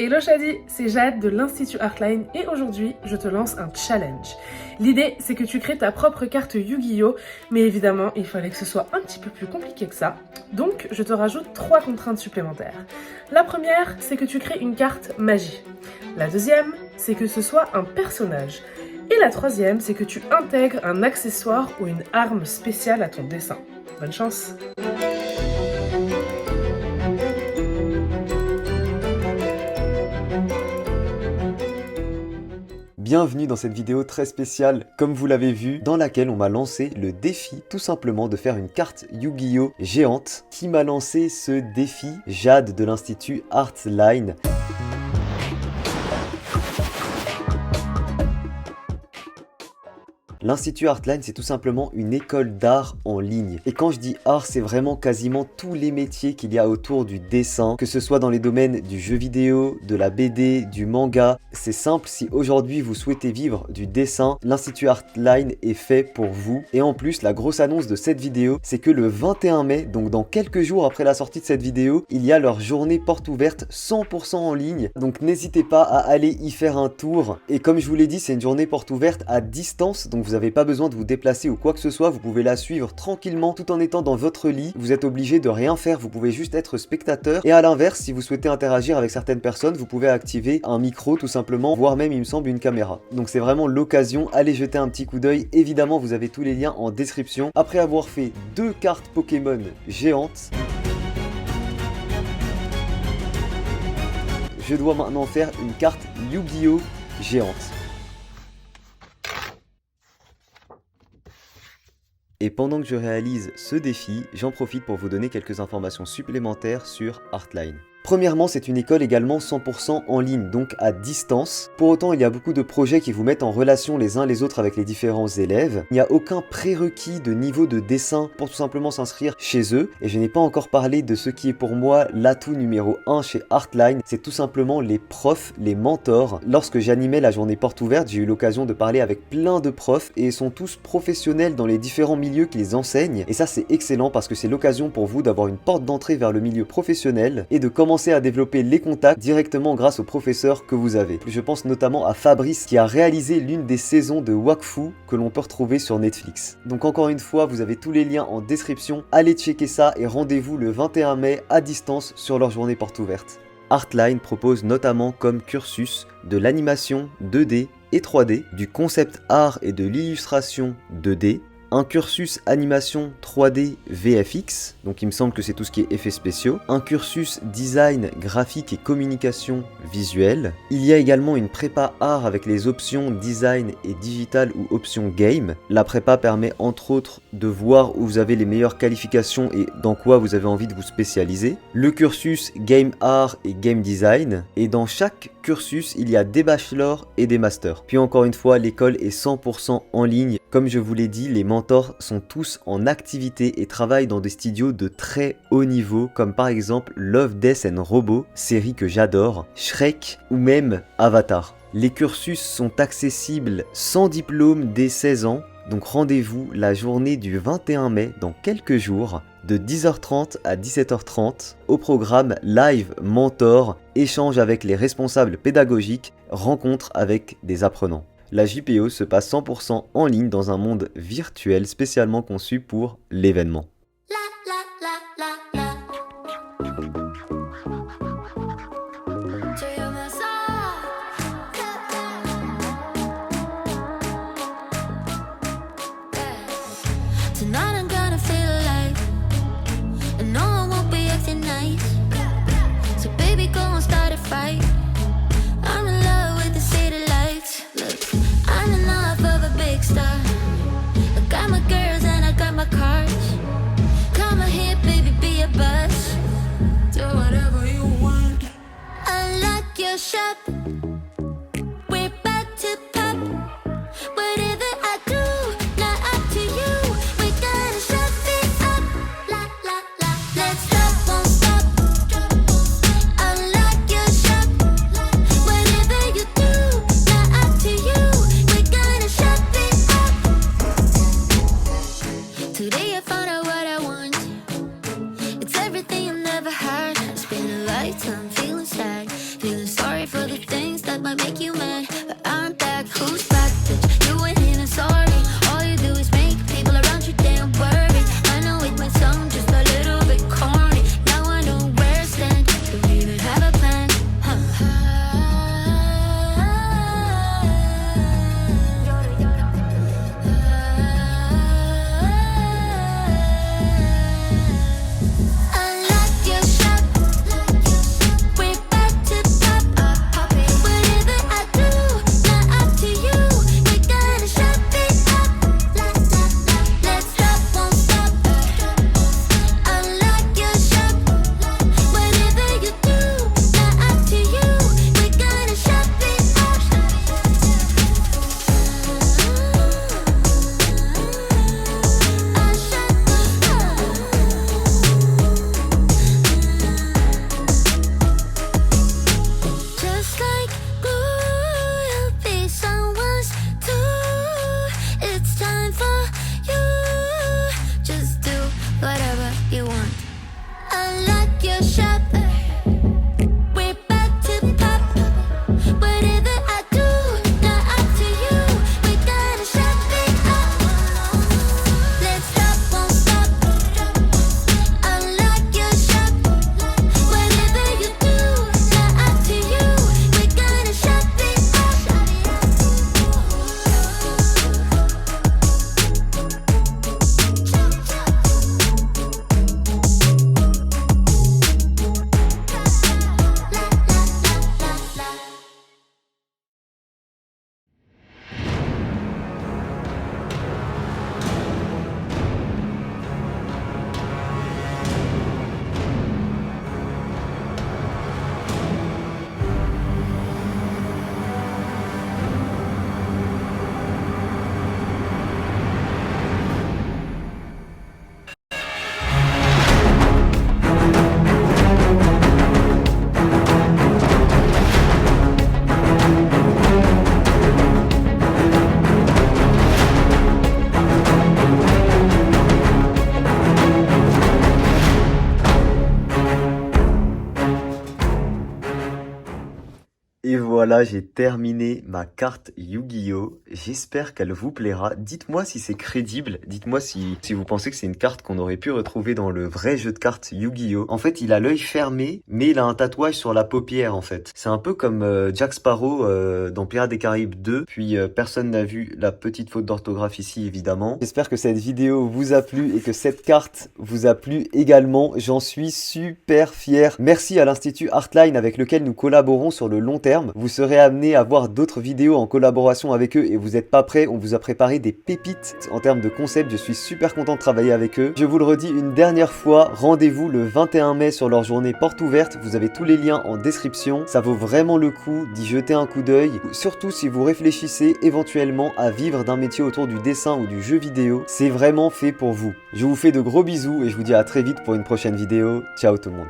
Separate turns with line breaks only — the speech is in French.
Hello Shadi, c'est Jade de l'Institut Artline et aujourd'hui je te lance un challenge. L'idée c'est que tu crées ta propre carte Yu-Gi-Oh! Mais évidemment il fallait que ce soit un petit peu plus compliqué que ça. Donc je te rajoute 3 contraintes supplémentaires. La première c'est que tu crées une carte magie. La deuxième c'est que ce soit un personnage. Et la troisième c'est que tu intègres un accessoire ou une arme spéciale à ton dessin. Bonne chance!
Bienvenue dans cette vidéo très spéciale, comme vous l'avez vu, dans laquelle on m'a lancé le défi tout simplement de faire une carte Yu-Gi-Oh! Géante. Qui m'a lancé ce défi? Jade de l'Institut Artline. L'Institut Artline, c'est tout simplement une école d'art en ligne. Et quand je dis art, c'est vraiment quasiment tous les métiers qu'il y a autour du dessin, que ce soit dans les domaines du jeu vidéo, de la BD, du manga. C'est simple, si aujourd'hui vous souhaitez vivre du dessin, l'Institut Artline est fait pour vous. Et en plus, la grosse annonce de cette vidéo, c'est que le 21 mai, donc dans quelques jours après la sortie de cette vidéo, il y a leur journée porte ouverte 100% en ligne. Donc n'hésitez pas à aller y faire un tour. Et comme je vous l'ai dit, c'est une journée porte ouverte à distance, donc vous n'avez pas besoin de vous déplacer ou quoi que ce soit, vous pouvez la suivre tranquillement tout en étant dans votre lit, vous êtes obligé de rien faire, vous pouvez juste être spectateur. Et à l'inverse, si vous souhaitez interagir avec certaines personnes, vous pouvez activer un micro tout simplement, voire même il me semble une caméra. Donc c'est vraiment l'occasion, allez jeter un petit coup d'œil, évidemment vous avez tous les liens en description. Après avoir fait 2 cartes Pokémon géantes, je dois maintenant faire une carte Yu-Gi-Oh! Géante. Et pendant que je réalise ce défi, j'en profite pour vous donner quelques informations supplémentaires sur Artline. Premièrement, c'est une école également 100% en ligne, donc à distance. Pour autant, il y a beaucoup de projets qui vous mettent en relation les uns les autres avec les différents élèves. Il n'y a aucun prérequis de niveau de dessin pour tout simplement s'inscrire chez eux. Et je n'ai pas encore parlé de ce qui est pour moi l'atout numéro 1 chez Artline. C'est tout simplement les profs, les mentors. Lorsque j'animais la journée porte ouverte, j'ai eu l'occasion de parler avec plein de profs et ils sont tous professionnels dans les différents milieux qu'ils enseignent. Et ça, c'est excellent parce que c'est l'occasion pour vous d'avoir une porte d'entrée vers le milieu professionnel et de commencer à développer les contacts directement grâce aux professeurs que vous avez. Je pense notamment à Fabrice qui a réalisé l'une des saisons de Wakfu que l'on peut retrouver sur Netflix. Donc encore une fois, vous avez tous les liens en description, allez checker ça et rendez-vous le 21 mai à distance sur leur journée porte ouverte. Artline propose notamment comme cursus de l'animation 2D et 3D, du concept art et de l'illustration 2D, un cursus animation 3D VFX, donc il me semble que c'est tout ce qui est effets spéciaux, un cursus design graphique et communication visuelle. Il y a également une prépa art avec les options design et digital ou option game. La prépa permet entre autres de voir où vous avez les meilleures qualifications et dans quoi vous avez envie de vous spécialiser. Le cursus game art et game design, et dans chaque cursus il y a des bachelors et des masters. Puis encore une fois, l'école est 100% en ligne. Comme je vous l'ai dit, les mentors sont tous en activité et travaillent dans des studios de très haut niveau, comme par exemple Love, Death and Robots, série que j'adore, Shrek ou même Avatar. Les cursus sont accessibles sans diplôme dès 16 ans, donc rendez-vous la journée du 21 mai dans quelques jours, de 10h30 à 17h30, au programme Live Mentor, échange avec les responsables pédagogiques, rencontre avec des apprenants. La JPO se passe 100% en ligne dans un monde virtuel spécialement conçu pour l'événement.
Shop. We're about to pop. Whatever I do, not up to you. We're gonna shut it up. La la la. Let's stop, won't stop. Unlock your shop. Whatever you do, not up to you. We're gonna shut it up. Today I found out what I want. It's everything I've never had. It's been a lifetime feeling sad, feeling sorry. for the things that might make you mad, but I'm back. Who's back, bitch? You ain't even sorry. All you do is make people around you damn worried. I know it might sound just a little bit corny. Now I know where I stand. Don't even have a plan. Unlock your shop. We're back to pop. Whatever I do, not up to you. We're gonna shop it up. Let's stop, won't stop. Unlock your shop. Whatever you do, not up to you. We're gonna shop it up. I'll shop it up. Just like glue, you'll be someone's too. It's time for you. Just do whatever you want. Unlock your shop. We're back to pop. Whatever I do, not up to you. We're gonna shop it up. Let's stop, won't stop. Unlock your shop. Whatever you do, not up to you. We're gonna shop it up.
Et voilà, j'ai terminé ma carte Yu-Gi-Oh! J'espère qu'elle vous plaira. Dites-moi si c'est crédible. Dites-moi si vous pensez que c'est une carte qu'on aurait pu retrouver dans le vrai jeu de cartes Yu-Gi-Oh! En fait, il a l'œil fermé, mais il a un tatouage sur la paupière, en fait. C'est un peu comme Jack Sparrow dans Pirates des Caraïbes 2. Puis personne n'a vu la petite faute d'orthographe ici, évidemment. J'espère que cette vidéo vous a plu et que cette carte vous a plu également. J'en suis super fier. Merci à l'Institut Artline avec lequel nous collaborons sur le long terme. Vous serez amené à voir d'autres vidéos en collaboration avec eux et vous n'êtes pas prêts, on vous a préparé des pépites en termes de concept. Je suis super content de travailler avec eux. Je vous le redis une dernière fois, rendez-vous le 21 mai sur leur journée porte ouverte. Vous avez tous les liens en description. Ça vaut vraiment le coup d'y jeter un coup d'œil. Surtout si vous réfléchissez éventuellement à vivre d'un métier autour du dessin ou du jeu vidéo. C'est vraiment fait pour vous. Je vous fais de gros bisous et je vous dis à très vite pour une prochaine vidéo. Ciao tout le monde.